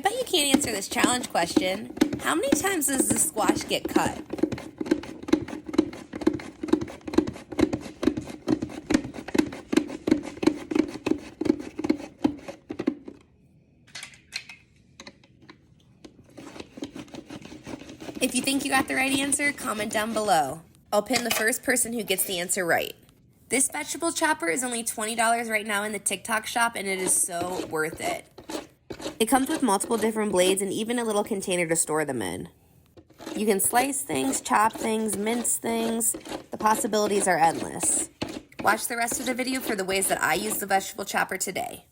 bet you can't answer this challenge question. How many times does the squash get cut? If you think you got the right answer, comment down below. I'll pin the first person who gets the answer right. This vegetable chopper is only $20 right now in the TikTok shop, and it is so worth it. It comes with multiple different blades and even a little container to store them in. You can slice things, chop things, mince things. The possibilities are endless. Watch the rest of the video for the ways that I use the vegetable chopper today.